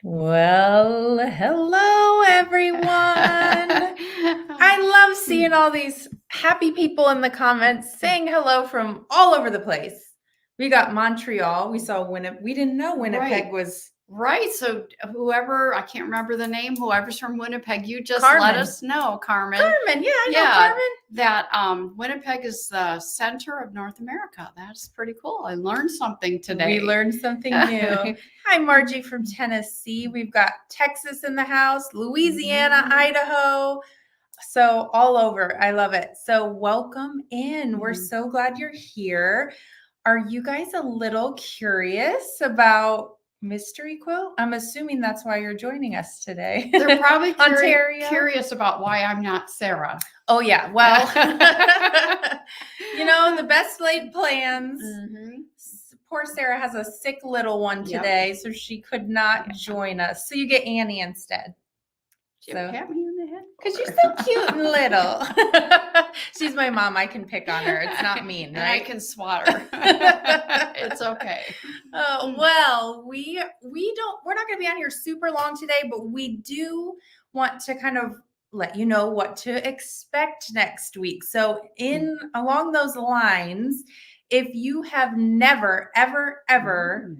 Well, hello everyone. I love seeing all these happy people in the comments saying hello from all over the place. We got Montreal. We saw Winnipeg. We didn't know Winnipeg was Right. So whoever, I can't remember the name, whoever's from Winnipeg, you just Carmen. let us know, Carmen. Carmen. Yeah, I know Carmen. That Winnipeg is the center of North America. That's pretty cool. I learned something today. We learned something new. Hi, Margie from Tennessee. We've got Texas in the house, Louisiana, Idaho. So all over. I love it. So welcome in. We're so glad you're here. Are you guys a little curious about Mystery Quilt? I'm assuming that's why you're joining us today. They're probably curious about why I'm not Sarah. Oh, yeah. Well, the best laid plans. Poor Sarah has a sick little one today, so she could not join us. So you get Annie instead. Pat me in the head? Because you're so cute and little. She's my mom. I can pick on her. It's not mean, right? And I can swat her. It's okay. Oh, well, we're not going to be on here super long today, but we do want to kind of let you know what to expect next week. So along those lines, if you have never, ever, ever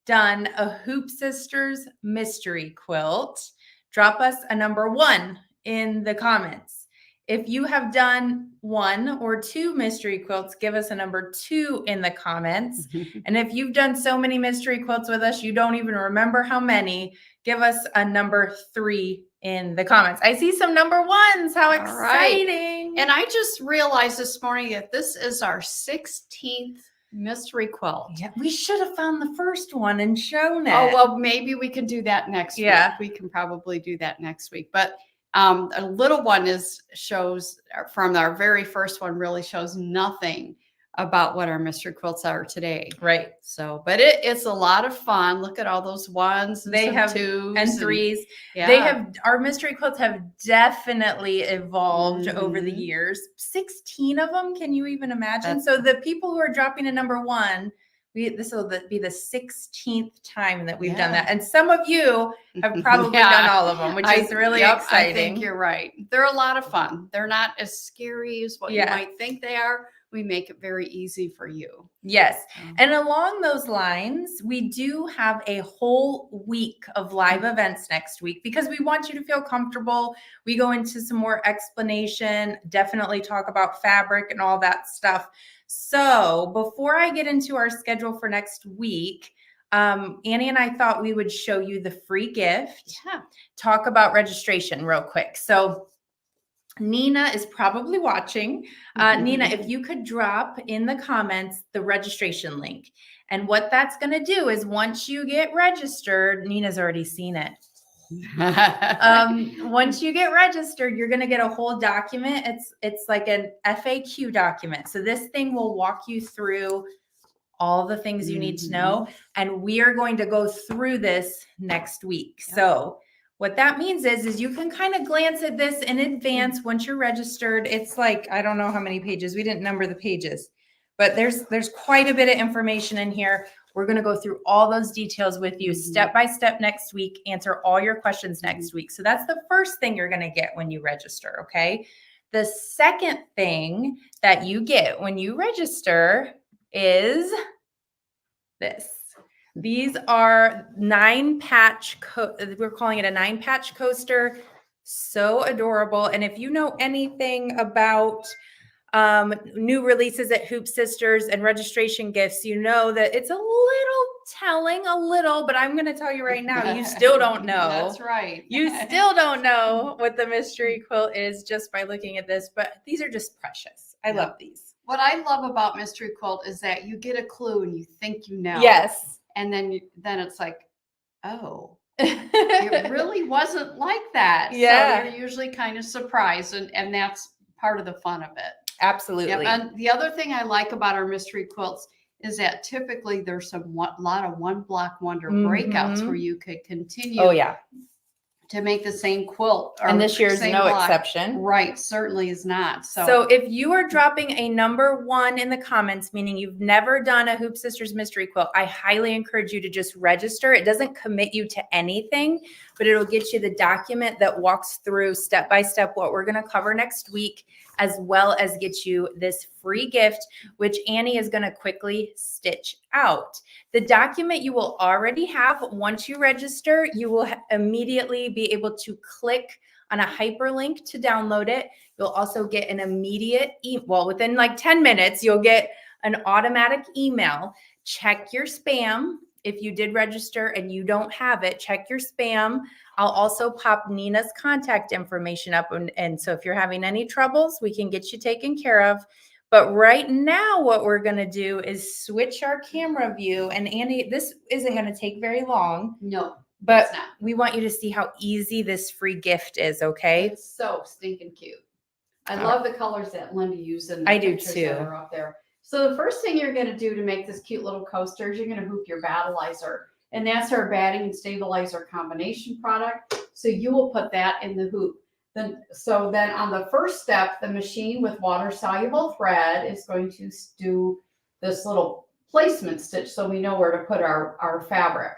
done a Hoop Sisters mystery quilt, drop us a number 1 in the comments. If you have done 1 or 2 mystery quilts, give us a number 2 in the comments. And if you've done so many mystery quilts with us, you don't even remember how many, give us a number 3 in the comments. I see some number 1s. How exciting. Right. And I just realized this morning that this is our 16th mystery quilt. Yeah, we should have found the first one and shown it. Oh, well, maybe we can do that next week. We can probably do that next week. But a little one shows from our very first one really shows nothing about what our mystery quilts are today. Right. So, but it's a lot of fun. Look at all those 1s and they have 2s and 3s. Yeah. Our mystery quilts have definitely evolved over the years. 16 of them. Can you even imagine? So the people who are dropping a number 1, this will be the 16th time that we've done that. And some of you have probably done all of them, which is really exciting. I think you're right. They're a lot of fun. They're not as scary as what you might think they are. We make it very easy for you. Yes. And along those lines, we do have a whole week of live events next week because we want you to feel comfortable. We go into some more explanation, definitely talk about fabric and all that stuff. So before I get into our schedule for next week, Annie and I thought we would show you the free gift. Talk about registration real quick. So Nina is probably watching. Nina, if you could drop in the comments the registration link. And what that's going to do is once you get registered, Nina's already seen it. Once you get registered, you're going to get a whole document. It's like an FAQ document. So this thing will walk you through all the things you need to know. And we are going to go through this next week. So what that means is you can kind of glance at this in advance once you're registered. It's like, I don't know how many pages. We didn't number the pages, but there's quite a bit of information in here. We're going to go through all those details with you step by step next week, answer all your questions next week. So that's the first thing you're going to get when you register, okay? The second thing that you get when you register is this. These are 9-patch, we're calling it a 9-patch coaster. So adorable. And if you know anything about new releases at Hoop Sisters and registration gifts, you know that it's a little telling, but I'm going to tell you right now, you still don't know. That's right. You still don't know what the mystery quilt is just by looking at this, but these are just precious. I love these. What I love about mystery quilt is that you get a clue and you think you know. Yes. And then it's like, oh, it really wasn't like that. Yeah. So you're usually kind of surprised. And that's part of the fun of it. Absolutely. And the other thing I like about our mystery quilts is that typically there's a lot of one block wonder breakouts where you could continue to make the same quilt. And this year's same no block. exception. Right, certainly is not. So if you are dropping a number 1 in the comments, meaning you've never done a Hoop Sisters mystery quilt, I highly encourage you to just register. It doesn't commit you to anything, but it'll get you the document that walks through step by step what we're going to cover next week, as well as get you this free gift, which Annie is going to quickly stitch out. The document you will already have once you register. You will immediately be able to click on a hyperlink to download it. You'll also get an immediate, within like 10 minutes, you'll get an automatic email. Check your spam. If you did register and you don't have it, check your spam. I'll also pop Nina's contact information up. And so if you're having any troubles, we can get you taken care of. But right now, what we're going to do is switch our camera view. And Annie, this isn't going to take very long. No, but we want you to see how easy this free gift is, okay? It's so stinking cute. I love the colors that Linda used in the I do pictures too. that are up there. So the first thing you're going to do to make this cute little coaster is you're going to hoop your battleizer. And that's our batting and stabilizer combination product. So you will put that in the hoop. Then on the first step, the machine with water-soluble thread is going to do this little placement stitch so we know where to put our fabric.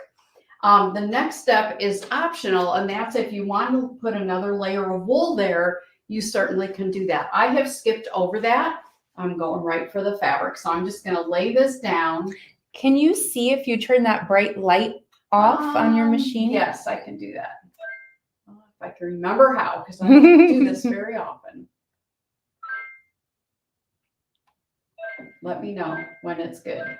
The next step is optional, and that's if you want to put another layer of wool there, you certainly can do that. I have skipped over that. I'm going right for the fabric. So I'm just going to lay this down. Can you see if you turn that bright light off on your machine? Yes, I can do that. If I can remember how, because I don't do this very often. Let me know when it's good.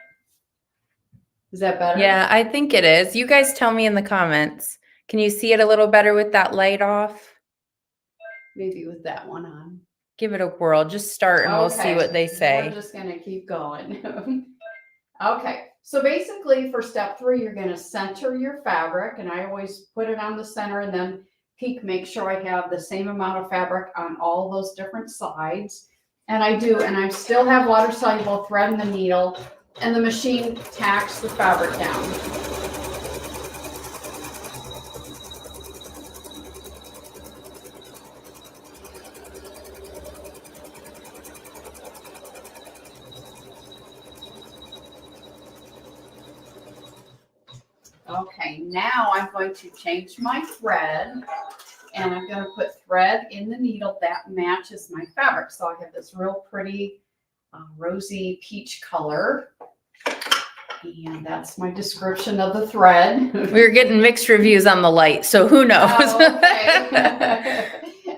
Is that better? Yeah, I think it is. You guys tell me in the comments. Can you see it a little better with that light off? Maybe with that one on. Give it a whirl. Just start and we'll see what they say. We're just going to keep going. Okay. So basically for step 3, you're going to center your fabric. And I always put it on the center and then make sure I have the same amount of fabric on all those different sides. And I do. And I still have water-soluble thread in the needle. And the machine tacks the fabric down. Okay, now I'm going to change my thread, and I'm going to put thread in the needle that matches my fabric. So I have this real pretty rosy peach color, and that's my description of the thread. We're getting mixed reviews on the light, so who knows? Oh, okay.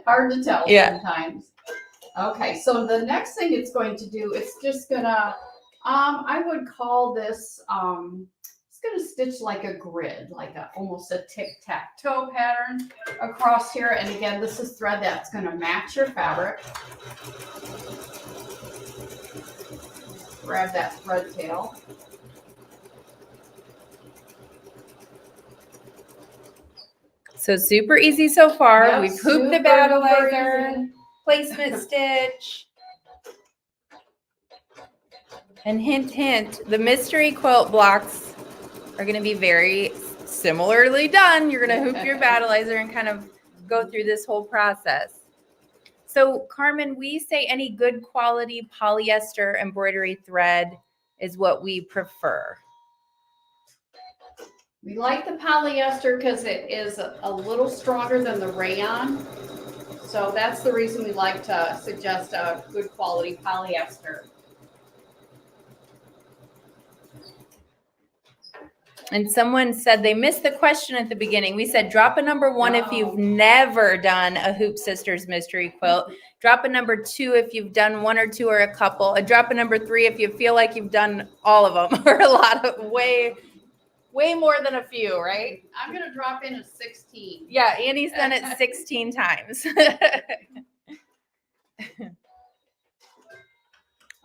Hard to tell sometimes. Okay, so the next thing it's going to do, it's just gonna, I would call this, it's gonna stitch like a grid, like almost a tic-tac-toe pattern across here. And again, this is thread that's gonna match your fabric. Grab that thread tail. So super easy so far. Yep, We've hooped the battleizer, placement stitch. And hint, hint, the mystery quilt blocks are going to be very similarly done. You're going to hoop your battleizer and kind of go through this whole process. So Carmen, we say any good quality polyester embroidery thread is what we prefer. We like the polyester because it is a little stronger than the rayon. So that's the reason we like to suggest a good quality polyester. And someone said they missed the question at the beginning. We said drop a number 1 if you've never done a Hoop Sisters mystery quilt. Drop a number 2 if you've done 1 or 2 or a couple. A drop a number 3 if you feel like you've done all of them or a lot of way more than a few, right? I'm going to drop in a 16. Yeah, Annie's done it 16 times.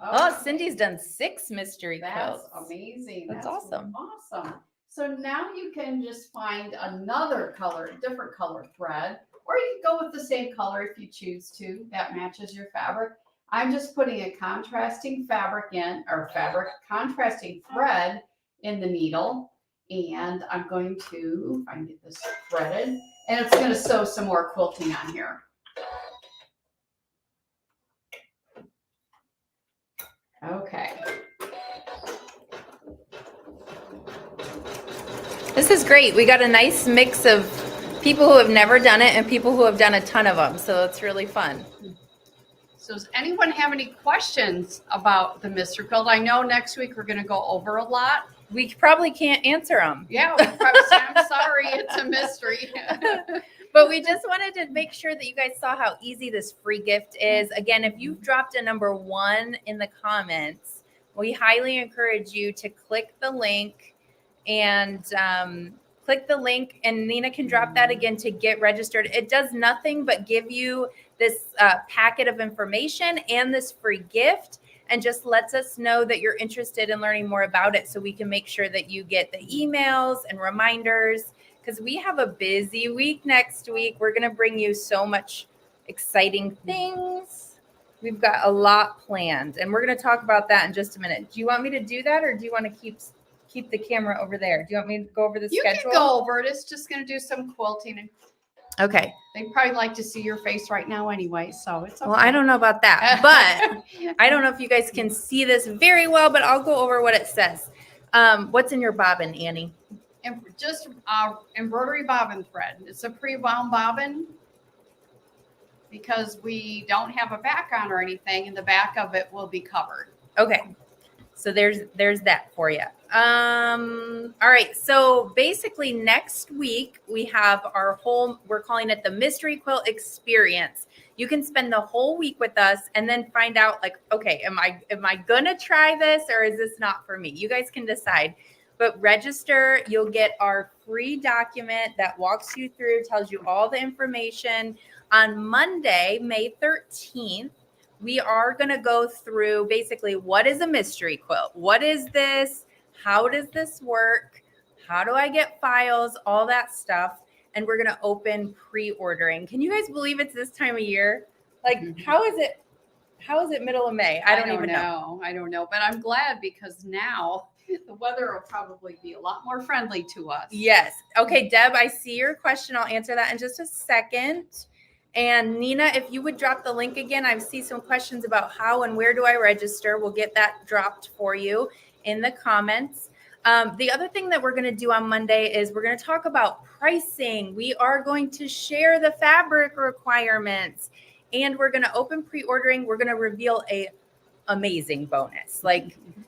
Oh, Cindy's done 6 mystery quilts. That's amazing. That's awesome. Awesome. So now you can just find another color, different color thread, or you can go with the same color if you choose to. That matches your fabric. I'm just putting a contrasting contrasting thread in the needle. And I'm going to, if I can get this threaded. And it's going to sew some more quilting on here. Okay. This is great. We got a nice mix of people who have never done it and people who have done a ton of them. So it's really fun. So does anyone have any questions about the Mystery Quilt? I know next week we're going to go over a lot. We probably can't answer them. Yeah, we probably say, I'm sorry, it's a mystery. But we just wanted to make sure that you guys saw how easy this free gift is. Again, if you've dropped a number 1 in the comments, we highly encourage you to click the link and Nina can drop that again to get registered. It does nothing but give you this packet of information and this free gift, and just lets us know that you're interested in learning more about it, so we can make sure that you get the emails and reminders, because we have a busy week next week. We're going to bring you so much exciting things. We've got a lot planned, and we're going to talk about that in just a minute. Do you want me to do that, or do you want to keep the camera over there? Do you want me to go over the schedule? You can go over it. It's just going to do some quilting. Okay. They probably like to see your face right now anyway, so it's okay. Well, I don't know about that, but I don't know if you guys can see this very well, but I'll go over what it says. What's in your bobbin, Annie? And just embroidery bobbin thread. It's a pre-wound bobbin because we don't have a background or anything, and the back of it will be covered. Okay. So there's that for you. All right. So basically next week we have we're calling it the Mystery Quilt Experience. You can spend the whole week with us and then find out, like, okay, am I gonna try this, or is this not for me? You guys can decide. But register, you'll get our free document that walks you through, tells you all the information. On Monday, May 13th, we are going to go through basically what is a mystery quilt? What is this? How does this work? How do I get files? All that stuff. And we're going to open pre-ordering. Can you guys believe it's this time of year? Like, how is it middle of May? I don't even know. I don't know. But I'm glad, because now the weather will probably be a lot more friendly to us. Yes. Okay, Deb, I see your question. I'll answer that in just a second. And Nina, if you would drop the link again, I see some questions about how and where do I register. We'll get that dropped for you in the comments. The other thing that we're going to do on Monday is we're going to talk about pricing. We are going to share the fabric requirements, and we're going to open pre-ordering. We're going to reveal a amazing bonus.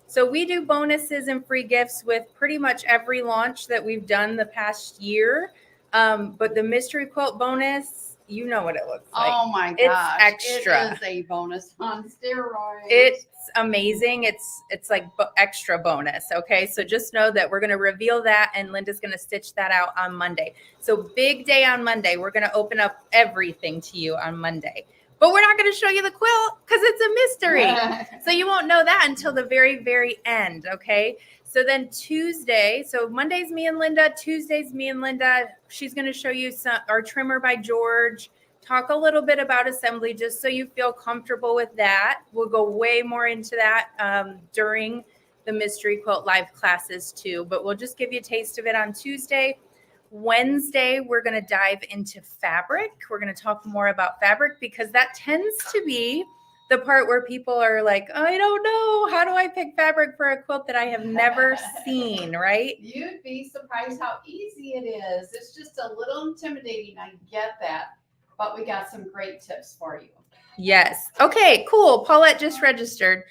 So we do bonuses and free gifts with pretty much every launch that we've done the past year. But the Mystery Quilt bonus, you know what it looks like. Oh my gosh. It's extra. It is a bonus on steroids. It's amazing. It's like extra bonus. Okay. So just know that we're going to reveal that, and Linda's going to stitch that out on Monday. So big day on Monday. We're going to open up everything to you on Monday. But we're not going to show you the quilt because it's a mystery. So you won't know that until the very, very end. Okay. So then Tuesday, so Monday's me and Linda, Tuesday's me and Linda. She's going to show you our trimmer by George, talk a little bit about assembly just so you feel comfortable with that. We'll go way more into that during the Mystery Quilt live classes too, but we'll just give you a taste of it on Tuesday. Wednesday, we're going to dive into fabric. We're going to talk more about fabric because that tends to be the part where people are like, I don't know. How do I pick fabric for a quilt that I have never seen, right? You'd be surprised how easy it is. It's just a little intimidating. I get that. But we got some great tips for you. Yes. Okay, cool. Paulette just registered.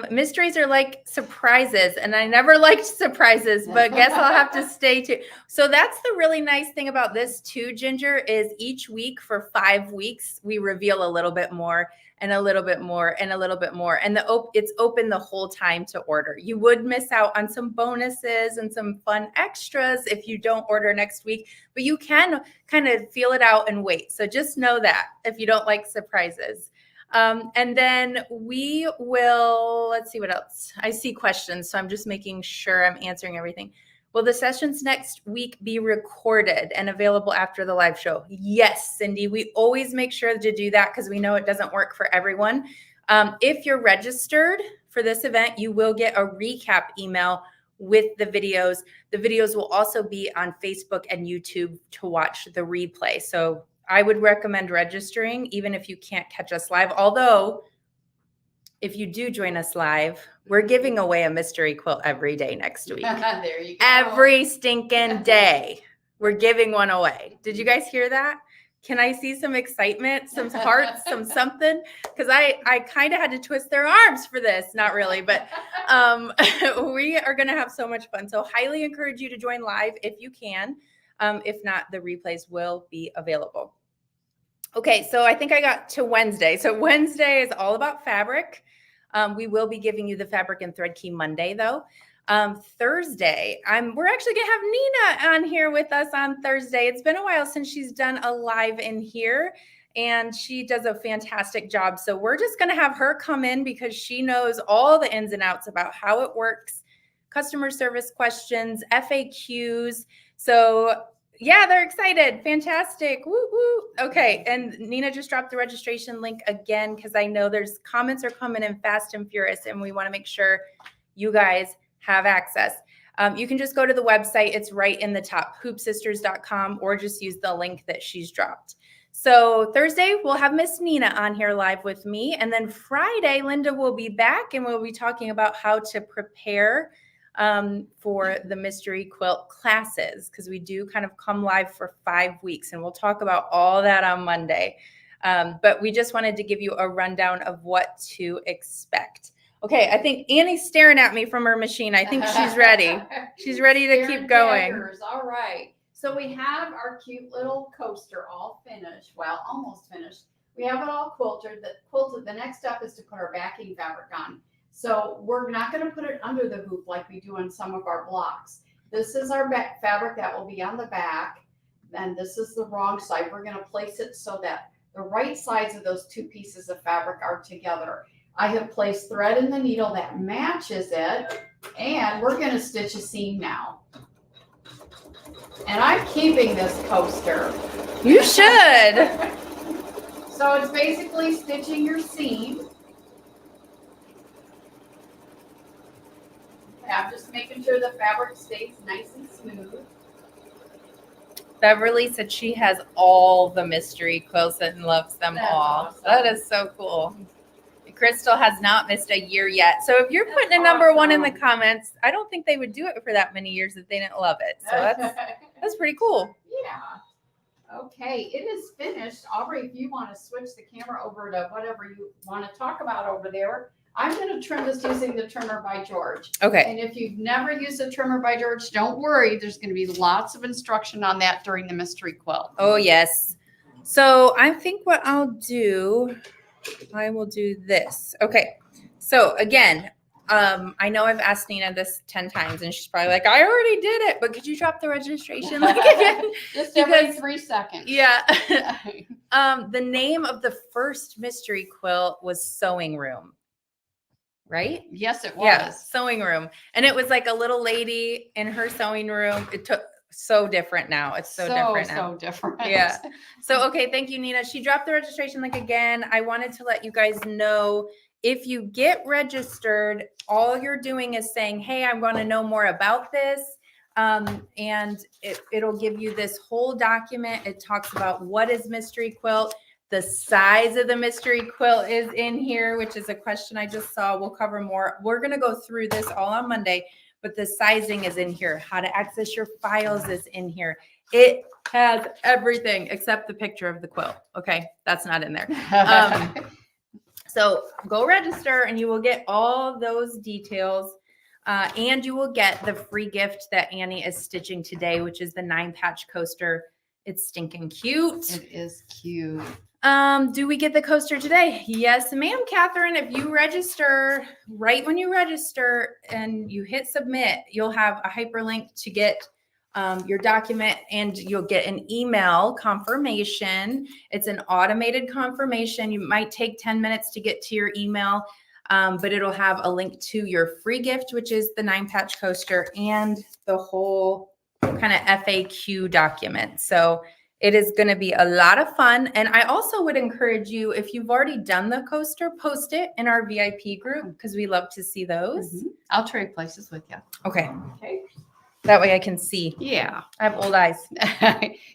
Mysteries are like surprises, and I never liked surprises, but guess I'll have to stay tuned. So that's the really nice thing about this too, Ginger, is each week for 5 weeks, we reveal a little bit more and a little bit more and a little bit more. And it's open the whole time to order. You would miss out on some bonuses and some fun extras if you don't order next week, but you can kind of feel it out and wait. So just know that if you don't like surprises. And then we will, let's see what else. I see questions, so I'm just making sure I'm answering everything. Will the sessions next week be recorded and available after the live show? Yes, Cindy, we always make sure to do that because we know it doesn't work for everyone. If you're registered for this event, you will get a recap email with the videos. The videos will also be on Facebook and YouTube to watch the replay. So I would recommend registering, even if you can't catch us live. Although, if you do join us live, we're giving away a mystery quilt every day next week. There you go. Every stinking day, we're giving one away. Did you guys hear that? Can I see some excitement, some hearts, some something? Because I kind of had to twist their arms for this. Not really, but we are going to have so much fun. So highly encourage you to join live if you can. If not, the replays will be available. Okay, so I think I got to Wednesday. So Wednesday is all about fabric. We will be giving you the fabric and thread key Monday, though. Thursday, we're actually gonna have Nina on here with us on Thursday. It's been a while since she's done a live in here, and she does a fantastic job. So we're just gonna have her come in because she knows all the ins and outs about how it works, customer service questions, FAQs. So yeah, they're excited. Fantastic. Woo woo. Okay, and Nina just dropped the registration link again because I know there's comments are coming in fast and furious, and we want to make sure you guys have access. You can just go to the website. It's right in the top, hoopsisters.com, or just use the link that she's dropped. So Thursday, we'll have Miss Nina on here live with me. And then Friday, Linda will be back, and we'll be talking about how to prepare for the mystery quilt classes, because we do kind of come live for 5 weeks, and we'll talk about all that on Monday. But we just wanted to give you a rundown of what to expect. Okay, I think Annie's staring at me from her machine. I think she's ready. She's ready to keep going. Daggers. All right. So we have our cute little coaster all finished. Well, almost finished. We have it all quilted. The next step is to put our backing fabric on. So we're not going to put it under the hoop like we do on some of our blocks. This is our fabric that will be on the back. And this is the wrong side. We're going to place it so that the right sides of those two pieces of fabric are together. I have placed thread in the needle that matches it, and we're going to stitch a seam now. And I'm keeping this coaster. You should. So it's basically stitching your seam. I'm just making sure the fabric stays nice and smooth. Beverly said she has all the mystery quilts and loves them all. Awesome. That is so cool. Crystal has not missed a year yet. So if you're putting a number one in the comments, I don't think they would do it for that many years if they didn't love it. So that's pretty cool. Yeah. Okay, it is finished. Aubrey, if you want to switch the camera over to whatever you want to talk about over there, I'm going to trim this using the trimmer by George. Okay. And if you've never used a trimmer by George, don't worry. There's going to be lots of instruction on that during the mystery quilt. Oh, yes. So I think what I'll do, I will do this. Okay. So again, I know I've asked Nina this 10 times and she's probably like, I already did it, but could you drop the registration link again? Just every 3 seconds. Yeah. The name of the first mystery quilt was Sewing Room, right? Yes, it was. Yeah, Sewing Room. And it was like a little lady in her sewing room. It took so different now. It's so different now. So different. Yeah. So, okay. Thank you, Nina. She dropped the registration link again. I wanted to let you guys know, if you get registered, all you're doing is saying, hey, I want to know more about this. And it'll give you this whole document. It talks about what is mystery quilt. The size of the mystery quilt is in here, which is a question I just saw. We'll cover more. We're going to go through this all on Monday, but the sizing is in here. How to access your files is in here. It has everything except the picture of the quilt. Okay, that's not in there. So go register and you will get all those details. And you will get the free gift that Annie is stitching today, which is the 9-patch coaster. It's stinking cute. It is cute. Do we get the coaster today? Yes, ma'am, Catherine. If you register, right when you register and you hit submit, you'll have a hyperlink to get your document, and you'll get an email confirmation. It's an automated confirmation. You might take 10 minutes to get to your email, but it'll have a link to your free gift, which is the 9-patch coaster and the whole kind of FAQ document. So It is going to be a lot of fun. And I also would encourage you, if you've already done the coaster, post it in our VIP group because we love to see those. I'll trade places with you. Okay. Okay. That way I can see. Yeah. I have old eyes.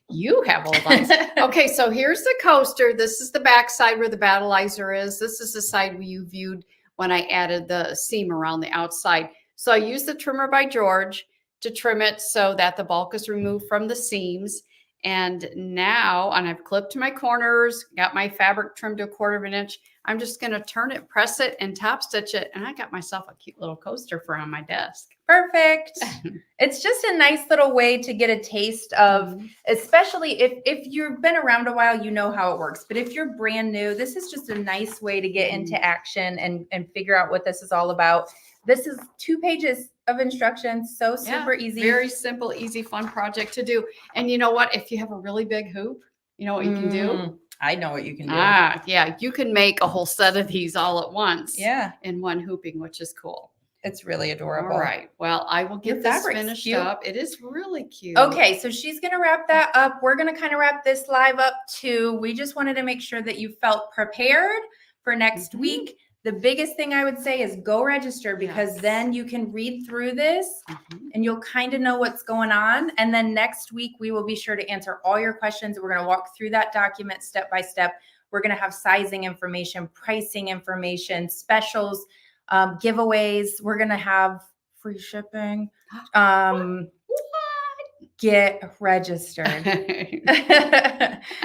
You have old eyes. Okay, so here's the coaster. This is the back side where the battleizer is. This is the side where you viewed when I added the seam around the outside. So I used the trimmer by George to trim it so that the bulk is removed from the seams. And now, and I've clipped my corners, got my fabric trimmed to 1/4 of an inch. I'm just going to turn it, press it, and top stitch it. And I got myself a cute little coaster for on my desk. Perfect. It's just a nice little way to get a taste of, especially if you've been around a while, you know how it works. But if you're brand new, this is just a nice way to get into action and figure out what this is all about. This is 2 pages of instructions. So super easy. Very simple, easy, fun project to do. And you know what? If you have a really big hoop, you know what you can do? I know what you can do. Yeah. You can make a whole set of these all at once. Yeah. In one hooping, which is cool. It's really adorable. All right. Well, I will get this finished up. It is really cute. Okay. So she's going to wrap that up. We're going to kind of wrap this live up too. We just wanted to make sure that you felt prepared for next week. The biggest thing I would say is go register because then you can read through this and you'll kind of know what's going on. And then next week, we will be sure to answer all your questions. We're going to walk through that document step by step. We're going to have sizing information, pricing information, specials, giveaways. We're going to have free shipping. Get registered.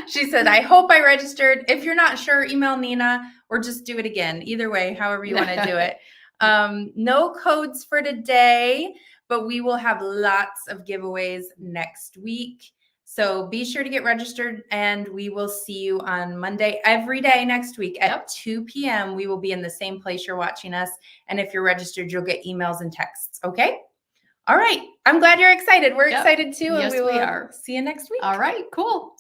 She said, I hope I registered. If you're not sure, email Nina or just do it again. Either way, however you want to do it. No codes for today, but we will have lots of giveaways next week. So be sure to get registered and we will see you on Monday every day next week at 2 p.m. We will be in the same place you're watching us. And if you're registered, you'll get emails and texts. Okay. All right. I'm glad you're excited. We're excited too. Yes, and we are. See you next week. All right. Cool.